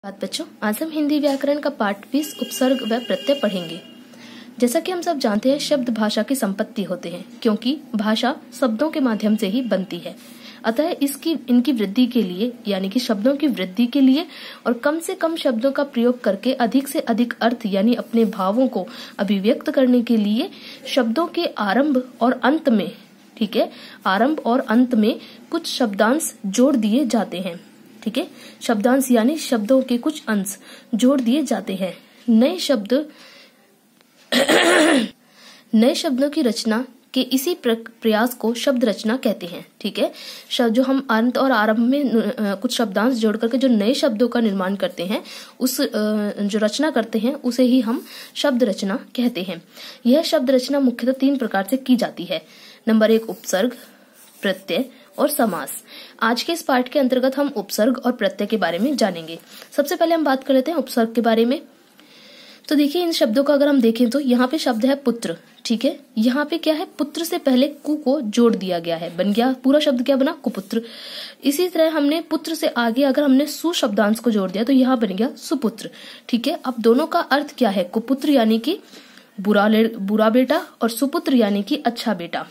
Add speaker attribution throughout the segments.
Speaker 1: बात बच्चों, आज हम हिंदी व्याकरण का पाठ 20 उपसर्ग व प्रत्यय पढ़ेंगे। जैसा कि हम सब जानते हैं, शब्द भाषा की संपत्ति होते हैं, क्योंकि भाषा शब्दों के माध्यम से ही बनती है। अतः इनकी वृद्धि के लिए, यानी कि शब्दों की वृद्धि के लिए और कम से कम शब्दों का प्रयोग करके अधिक से अधिक अर्थ यानी अपने भावों को अभिव्यक्त करने के लिए शब्दों के आरंभ और अंत में, ठीक है, आरंभ और अंत में कुछ शब्दांश जोड़ दिए जाते हैं। ठीक है, शब्दांश यानी शब्दों के कुछ अंश जोड़ दिए जाते हैं। नए शब्दों की रचना के इसी प्रयास को शब्द रचना कहते हैं। ठीक है, जो हम अंत और आरंभ में कुछ शब्दांश जोड़ करके जो नए शब्दों का निर्माण करते हैं, उस जो रचना करते हैं उसे ही हम शब्द रचना कहते हैं। यह शब्द रचना मुख्यतः 3 प्रकार से की जाती है। नंबर 1 उपसर्ग, प्रत्यय और समास। आज के इस पाठ के अंतर्गत हम उपसर्ग और प्रत्यय के बारे में जानेंगे। सबसे पहले हम बात कर लेते हैं उपसर्ग के बारे में। तो देखिए, इन शब्दों का अगर हम देखें तो यहाँ पे शब्द है पुत्र। ठीक है, यहाँ पे क्या है, पुत्र से पहले कु को जोड़ दिया गया है, बन गया पूरा शब्द क्या बना, कुपुत्र। इसी तरह हमने पुत्र से आगे अगर हमने सु शब्दांश को जोड़ दिया तो यहाँ बन गया सुपुत्र। ठीक है, अब दोनों का अर्थ क्या है, कुपुत्र यानी कि बुरा बेटा और सुपुत्र यानी कि अच्छा बेटा।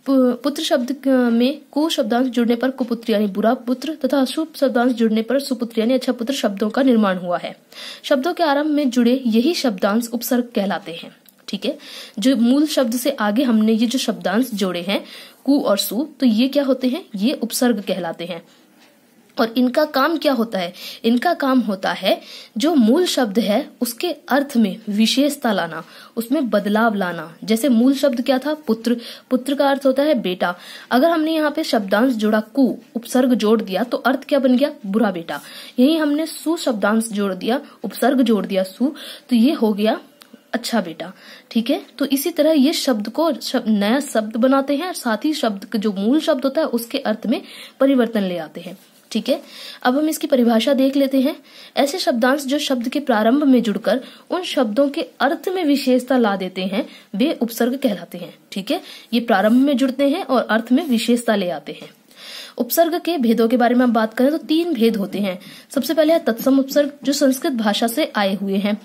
Speaker 1: पुत्र शब्द में कु शब्दांश जुड़ने पर कुपुत्र यानी बुरा पुत्र तथा अशुभ शब्दांश जुड़ने पर सुपुत्र यानी अच्छा पुत्र शब्दों का निर्माण हुआ है। शब्दों के आरंभ में जुड़े यही शब्दांश उपसर्ग कहलाते हैं। ठीक है, जो मूल शब्द से आगे हमने ये जो शब्दांश जोड़े हैं कु और सु, तो ये क्या होते हैं, ये उपसर्ग कहलाते हैं। और इनका काम क्या होता है, इनका काम होता है जो मूल शब्द है उसके अर्थ में विशेषता लाना, उसमें बदलाव लाना। जैसे मूल शब्द क्या था, पुत्र, पुत्र का अर्थ होता है बेटा। अगर हमने यहाँ पे शब्दांश जोड़ा कु, उपसर्ग जोड़ दिया तो अर्थ क्या बन गया, बुरा बेटा। यही हमने सु शब्दांश जोड़ दिया, उपसर्ग जोड़ दिया सु, तो ये हो गया अच्छा बेटा। ठीक है, तो इसी तरह ये शब्द को नया शब्द बनाते हैं, साथ ही शब्द जो मूल शब्द होता है उसके अर्थ में परिवर्तन ले आते हैं। ठीक है, अब हम इसकी परिभाषा देख लेते हैं। ऐसे शब्दांश जो शब्द के प्रारंभ में जुड़कर उन शब्दों के अर्थ में विशेषता ला देते हैं, वे उपसर्ग कहलाते हैं। ठीक है, ये प्रारंभ में जुड़ते हैं और अर्थ में विशेषता ले आते हैं। उपसर्ग के भेदों के बारे में हम बात करें तो 3 भेद होते हैं। सबसे पहले है तत्सम उपसर्ग, जो संस्कृत भाषा से आए हुए हैं।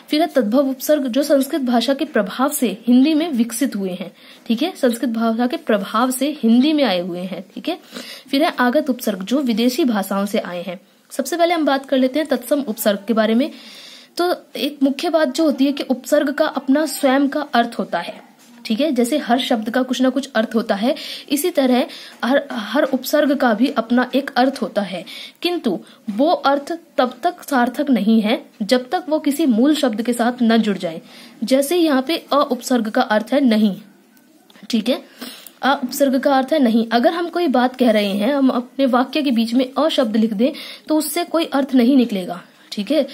Speaker 1: फिर है तद्भव उपसर्ग, जो संस्कृत भाषा के प्रभाव से हिंदी में विकसित हुए हैं। ठीक है, संस्कृत भाषा के प्रभाव से हिंदी में आए हुए हैं। ठीक है, फिर है आगत उपसर्ग, जो विदेशी भाषाओं से आए हैं। सबसे पहले हम बात कर लेते हैं तत्सम उपसर्ग के बारे में। तो एक मुख्य बात जो होती है कि उपसर्ग का अपना स्वयं का अर्थ होता है। ठीक है, जैसे हर शब्द का कुछ ना कुछ अर्थ होता है, इसी तरह हर उपसर्ग का भी अपना एक अर्थ होता है, किंतु वो अर्थ तब तक सार्थक नहीं है जब तक वो किसी मूल शब्द के साथ न जुड़ जाए। जैसे यहाँ पे अ उपसर्ग का अर्थ है नहीं। ठीक है, अ उपसर्ग का अर्थ है नहीं। अगर हम कोई बात कह रहे हैं, हम अपने वाक्य के बीच में अ शब्द लिख दें तो उससे कोई अर्थ नहीं निकलेगा। ठीक है,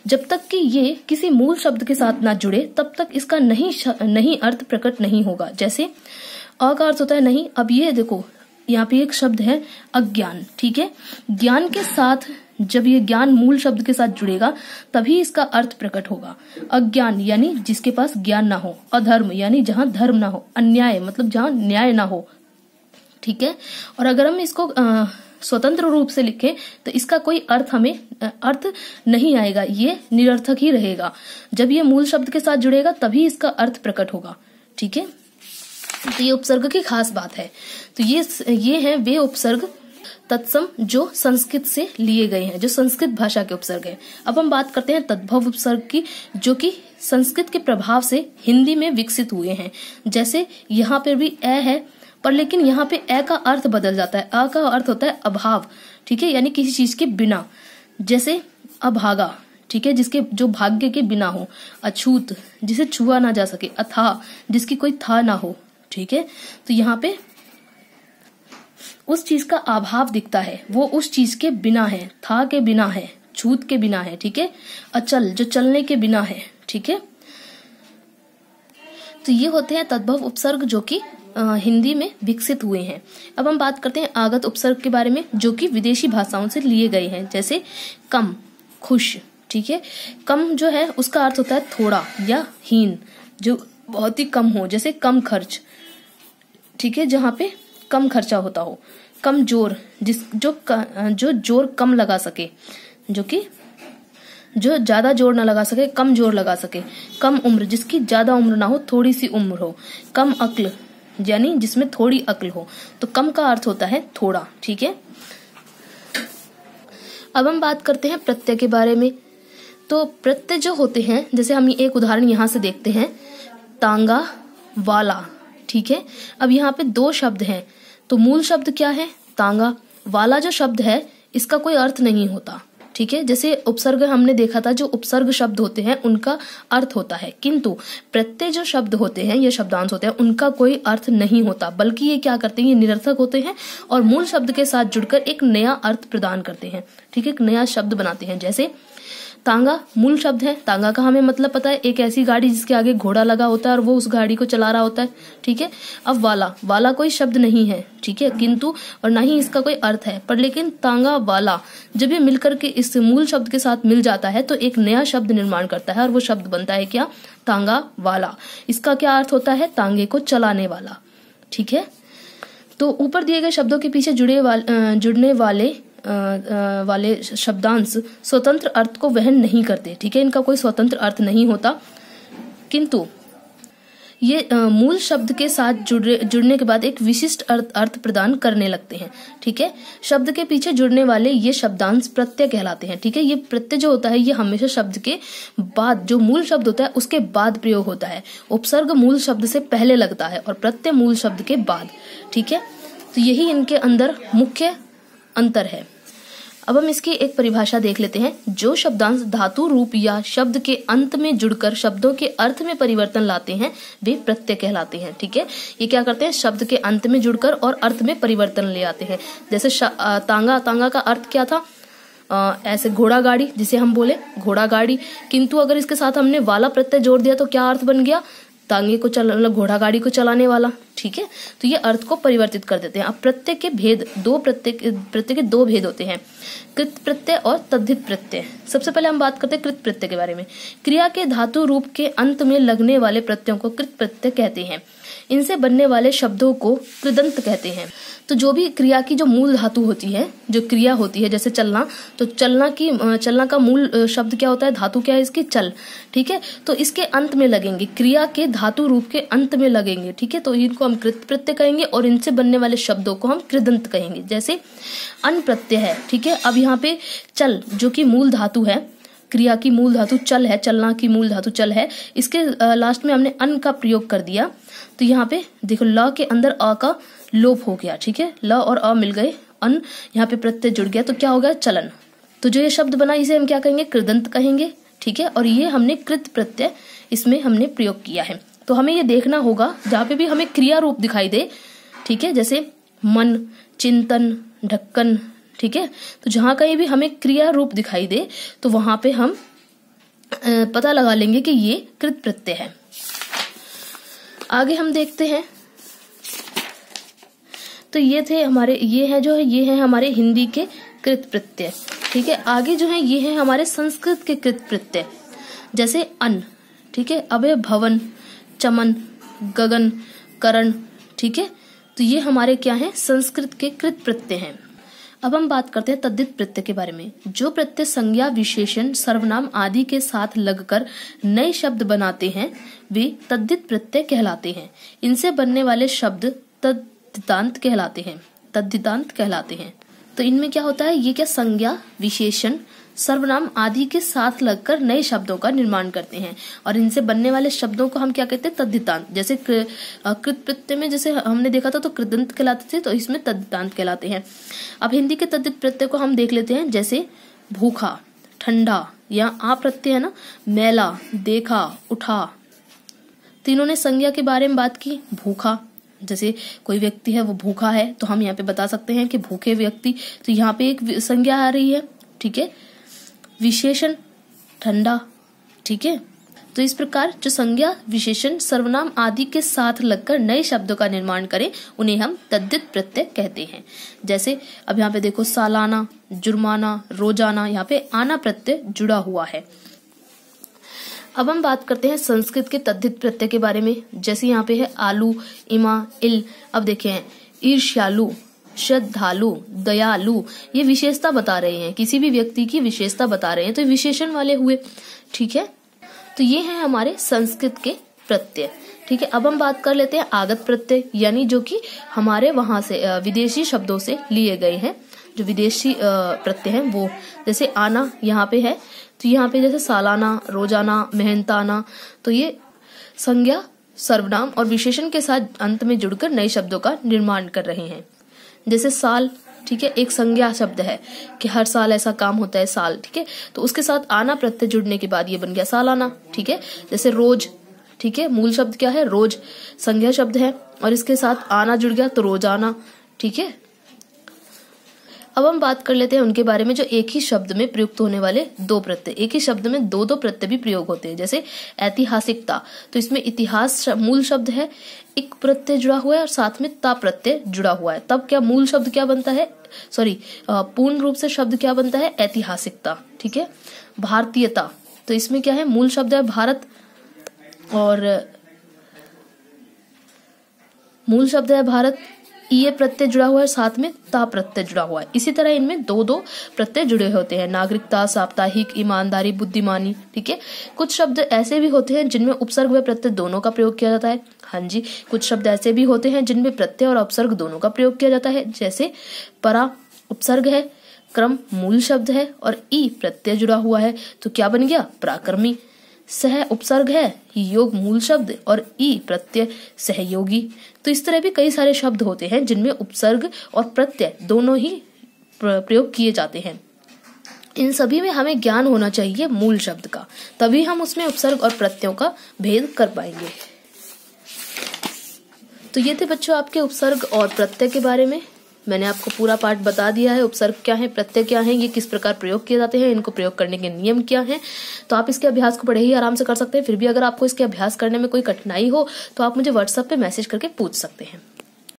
Speaker 1: जब तक कि ये किसी मूल शब्द के साथ ना जुड़े तब तक इसका नहीं अर्थ प्रकट नहीं होगा। जैसे अ का अर्थ होता है नहीं। अब ये देखो, यहाँ पे एक शब्द है अज्ञान। ठीक है, ज्ञान के साथ जब ये ज्ञान मूल शब्द के साथ जुड़ेगा तभी इसका अर्थ प्रकट होगा। अज्ञान यानी जिसके पास ज्ञान ना हो, अधर्म यानी जहां धर्म ना हो, अन्याय मतलब जहां न्याय ना हो। ठीक है, और अगर हम इसको स्वतंत्र रूप से लिखें तो इसका कोई अर्थ नहीं आएगा, ये निरर्थक ही रहेगा। जब ये मूल शब्द के साथ जुड़ेगा तभी इसका अर्थ प्रकट होगा। ठीक है, तो ये उपसर्ग की खास बात है। तो ये हैं वे उपसर्ग तत्सम जो संस्कृत से लिए गए हैं, जो संस्कृत भाषा के उपसर्ग हैं। अब हम बात करते हैं तद्भव उपसर्ग की, जो कि संस्कृत के प्रभाव से हिंदी में विकसित हुए हैं। जैसे यहाँ पर भी ए है, पर लेकिन यहाँ पे ए का अर्थ बदल जाता है। अ का अर्थ होता है अभाव। ठीक है, यानी किसी चीज के बिना। जैसे अभागा, ठीक है, जिसके जो भाग्य के बिना हो। अछूत, जिसे छुआ ना जा सके। अथाह, जिसकी कोई था ना हो। ठीक है, तो यहाँ पे उस चीज का अभाव दिखता है, वो उस चीज के बिना है, था के बिना है, छूत के बिना है। ठीक है, अचल, जो चलने के बिना है। ठीक है, तो ये होते हैं तद्भव उपसर्ग जो कि हिंदी में विकसित हुए हैं। अब हम बात करते हैं आगत उपसर्ग के बारे में, जो कि विदेशी भाषाओं से लिए गए हैं। जैसे कम, खुश। ठीक है, कम जो है उसका अर्थ होता है थोड़ा या हीन, जो बहुत ही कम हो। जैसे कम खर्च। ठीक है, जहाँ पे कम खर्चा होता हो। कमजोर, जो जोर कम लगा सके, जो ज्यादा जोर ना लगा सके, कम जोर लगा सके। कम उम्र, जिसकी ज्यादा उम्र ना हो, थोड़ी सी उम्र हो। कम अक्ल, यानी जिसमें थोड़ी अक्ल हो। तो कम का अर्थ होता है थोड़ा, ठीक है। अब हम बात करते हैं प्रत्यय के बारे में। तो प्रत्यय जो होते हैं, जैसे हम एक उदाहरण यहाँ से देखते हैं, तांगा, वाला, ठीक है। अब यहाँ पे दो शब्द हैं, तो मूल शब्द क्या है? तांगा। वाला जो शब्द है इसका कोई अर्थ नहीं होता, ठीक है। जैसे उपसर्ग हमने देखा था, जो उपसर्ग शब्द होते हैं उनका अर्थ होता है, किंतु प्रत्यय जो शब्द होते हैं, ये शब्दांश होते हैं, उनका कोई अर्थ नहीं होता, बल्कि ये क्या करते हैं, ये निरर्थक होते हैं और मूल शब्द के साथ जुड़कर एक नया अर्थ प्रदान करते हैं, ठीक है, एक नया शब्द बनाते हैं। जैसे तांगा मूल शब्द है, तांगा का हमें मतलब पता है, एक ऐसी गाड़ी जिसके आगे घोड़ा लगा होता है और वो उस गाड़ी को चला रहा होता है, ठीक है। अब वाला कोई शब्द नहीं है, ठीक है, किंतु और ना ही इसका कोई अर्थ है, पर लेकिन तांगा वाला जब ये मिलकर के इस मूल शब्द के साथ मिल जाता है तो एक नया शब्द निर्माण करता है और वो शब्द बनता है क्या? तांगा वाला। इसका क्या अर्थ होता है? तांगे को चलाने वाला, ठीक है। तो ऊपर दिए गए शब्दों के पीछे जुड़ने वाले शब्दांश स्वतंत्र अर्थ को वहन नहीं करते, ठीक है, इनका कोई स्वतंत्र अर्थ नहीं होता, किंतु ये मूल शब्द के साथ जुड़ने के बाद एक विशिष्ट अर्थ प्रदान करने लगते हैं, ठीक है। शब्द के पीछे जुड़ने वाले ये शब्दांश प्रत्यय कहलाते हैं, ठीक है। ये प्रत्यय जो होता है ये हमेशा शब्द के बाद, जो मूल शब्द होता है उसके बाद प्रयोग होता है। उपसर्ग मूल शब्द से पहले लगता है और प्रत्यय मूल शब्द के बाद, ठीक है। तो यही इनके अंदर मुख्य अंतर है। अब हम इसकी एक परिभाषा देख लेते हैं। जो शब्दांश धातु रूप या शब्द के अंत में जुड़कर शब्दों के अर्थ में परिवर्तन लाते हैं वे प्रत्यय कहलाते हैं, ठीक है। ये क्या करते हैं? शब्द के अंत में जुड़कर और अर्थ में परिवर्तन ले आते हैं। जैसे तांगा का अर्थ क्या था? ऐसे घोड़ा गाड़ी, जिसे हम बोले घोड़ा गाड़ी, किंतु अगर इसके साथ हमने वाला प्रत्यय जोड़ दिया तो क्या अर्थ बन गया? तांगे को मतलब घोड़ा गाड़ी को चलाने वाला, ठीक है। तो ये अर्थ को परिवर्तित कर देते हैं। अब प्रत्यय के भेद, प्रत्यय के दो भेद होते हैं, कृत प्रत्यय और तद्धित प्रत्यय। सबसे पहले हम बात करते हैं कृत प्रत्यय के बारे में। क्रिया के धातु रूप के अंत में लगने वाले प्रत्ययों को कृत प्रत्यय कहते हैं। इनसे बनने वाले शब्दों को कृदंत कहते हैं। तो जो भी क्रिया की जो मूल धातु होती है, जो क्रिया होती है, जैसे चलना, तो चलना का मूल शब्द क्या होता है? धातु क्या है इसकी? चल, ठीक है। तो इसके अंत में लगेंगे, क्रिया के धातु रूप के अंत में लगेंगे, ठीक है। तो इनको हम कृत प्रत्यय कहेंगे और इनसे बनने वाले शब्दों को हम कृदंत कहेंगे। जैसे अन प्रत्यय है, ठीक है। अब यहाँ पे चल जो कि मूल धातु है, क्रिया की मूल धातु चल है, चलना की मूल धातु चल है, इसके लास्ट में हमने अन का प्रयोग कर दिया, तो यहाँ पे देखो ल के अंदर अ का लोप हो गया, ठीक है। ल और अ मिल गए, अन यहाँ पे प्रत्यय जुड़ गया, तो क्या हो गया? चलन। तो जो ये शब्द बना इसे हम क्या कहेंगे? कृदंत कहेंगे, ठीक है। और ये हमने कृत प्रत्यय इसमें हमने प्रयोग किया है। तो हमें ये देखना होगा जहाँ पे भी हमें क्रिया रूप दिखाई दे, ठीक है, जैसे मन, चिंतन, ढक्कन, ठीक है। तो जहां कहीं भी हमें क्रिया रूप दिखाई दे तो वहां पे हम पता लगा लेंगे कि ये कृत प्रत्यय है। आगे हम देखते हैं, तो ये है हमारे हिंदी के कृत प्रत्यय, ठीक है। आगे जो है ये है हमारे संस्कृत के कृत प्रत्यय, जैसे अन, ठीक है, अभय, भवन, चमन, गगन, करण, ठीक है। तो ये हमारे क्या है? संस्कृत के कृत प्रत्यय हैं। अब हम बात करते हैं तद्धित प्रत्यय के बारे में। जो प्रत्यय संज्ञा, विशेषण, सर्वनाम आदि के साथ लगकर नए शब्द बनाते हैं वे तद्धित प्रत्यय कहलाते हैं। इनसे बनने वाले शब्द तद्धितांत कहलाते हैं। तो इनमें क्या होता है? ये क्या संज्ञा, विशेषण, सर्वनाम आदि के साथ लगकर नए शब्दों का निर्माण करते हैं और इनसे बनने वाले शब्दों को हम क्या कहते हैं? तद्धितांत। जैसे कृत प्रत्यय में जैसे हमने देखा था तो कृदंत कहलाते थे, तो इसमें तद्धितांत कहलाते हैं। अब हिंदी के तद्धित प्रत्यय को हम देख लेते हैं, जैसे भूखा, ठंडा, या आ प्रत्यय है ना, मैला, देखा, उठा। तीनों ने संज्ञा के बारे में बात की। भूखा, जैसे कोई व्यक्ति है वो भूखा है तो हम यहाँ पे बता सकते हैं कि भूखे व्यक्ति, तो यहाँ पे एक संज्ञा आ रही है, ठीक है। विशेषण ठंडा, ठीक है। तो इस प्रकार जो संज्ञा, विशेषण, सर्वनाम आदि के साथ लगकर नए शब्दों का निर्माण करें उन्हें हम तद्धित प्रत्यय कहते हैं। जैसे अब यहाँ पे देखो सालाना, जुर्माना, रोजाना, यहाँ पे आना प्रत्यय जुड़ा हुआ है। अब हम बात करते हैं संस्कृत के तद्धित प्रत्यय के बारे में। जैसे यहाँ पे है आलू, इमा, इल। अब देखे हैं ईर्ष्यालु, श्रद्धालु, दयालु, ये विशेषता बता रहे हैं, किसी भी व्यक्ति की विशेषता बता रहे हैं, तो विशेषण वाले हुए। ठीक है, तो ये हैं हमारे संस्कृत के प्रत्यय। ठीक है, अब हम बात कर लेते हैं आगत प्रत्यय, यानी जो कि हमारे वहां से विदेशी शब्दों से लिए गए हैं, जो विदेशी प्रत्यय हैं वो। जैसे आना यहाँ पे है, तो यहाँ पे जैसे सालाना, रोजाना, मेहनताना, तो ये संज्ञा, सर्वनाम और विशेषण के साथ अंत में जुड़कर नए शब्दों का निर्माण कर रहे हैं। जैसे साल, ठीक है, एक संज्ञा शब्द है कि हर साल ऐसा काम होता है, साल। ठीक है, तो उसके साथ आना प्रत्यय जुड़ने के बाद ये बन गया सालाना। ठीक है, जैसे रोज, ठीक है, मूल शब्द क्या है, रोज, संज्ञा शब्द है और इसके साथ आना जुड़ गया तो रोजाना। ठीक है, अब हम बात कर लेते हैं उनके बारे में जो एक ही शब्द में प्रयुक्त होने वाले दो प्रत्यय। एक ही शब्द में दो दो प्रत्यय भी प्रयोग होते हैं। जैसे ऐतिहासिकता, तो इसमें इतिहास मूल शब्द है, एक प्रत्यय जुड़ा हुआ है और साथ में ता प्रत्यय जुड़ा हुआ है, तब क्या मूल शब्द क्या बनता है, पूर्ण रूप से शब्द क्या बनता है, ऐतिहासिकता। ठीक है, भारतीयता, तो इसमें क्या है, मूल शब्द है भारत और मूल शब्द है भारत, ये प्रत्यय जुड़ा हुआ है, साथ में ता प्रत्यय जुड़ा हुआ है। इसी तरह इनमें दो दो प्रत्यय जुड़े होते हैं, नागरिकता, साप्ताहिक, ईमानदारी, बुद्धिमानी। ठीक है, कुछ शब्द ऐसे भी होते हैं जिनमें उपसर्ग व प्रत्यय दोनों का प्रयोग किया जाता है। हाँ जी, कुछ शब्द ऐसे भी होते हैं जिनमें प्रत्यय और उपसर्ग दोनों का प्रयोग किया जाता है। जैसे परा उपसर्ग है, क्रम मूल शब्द है और ई प्रत्यय जुड़ा हुआ है, तो क्या बन गया, पराक्रमी। सह उपसर्ग है, योग मूल शब्द और ई प्रत्यय सहयोगी। तो इस तरह भी कई सारे शब्द होते हैं जिनमें उपसर्ग और प्रत्यय दोनों ही प्रयोग किए जाते हैं। इन सभी में हमें ज्ञान होना चाहिए मूल शब्द का, तभी हम उसमें उपसर्ग और प्रत्ययों का भेद कर पाएंगे। तो ये थे बच्चों आपके उपसर्ग और प्रत्यय के बारे में। मैंने आपको पूरा पाठ बता दिया है, उपसर्ग क्या है, प्रत्यय क्या है, ये किस प्रकार प्रयोग किए जाते हैं, इनको प्रयोग करने के नियम क्या हैं। तो आप इसके अभ्यास को बड़े ही आराम से कर सकते हैं। फिर भी अगर आपको इसके अभ्यास करने में कोई कठिनाई हो तो आप मुझे व्हाट्सएप पे मैसेज करके पूछ सकते हैं।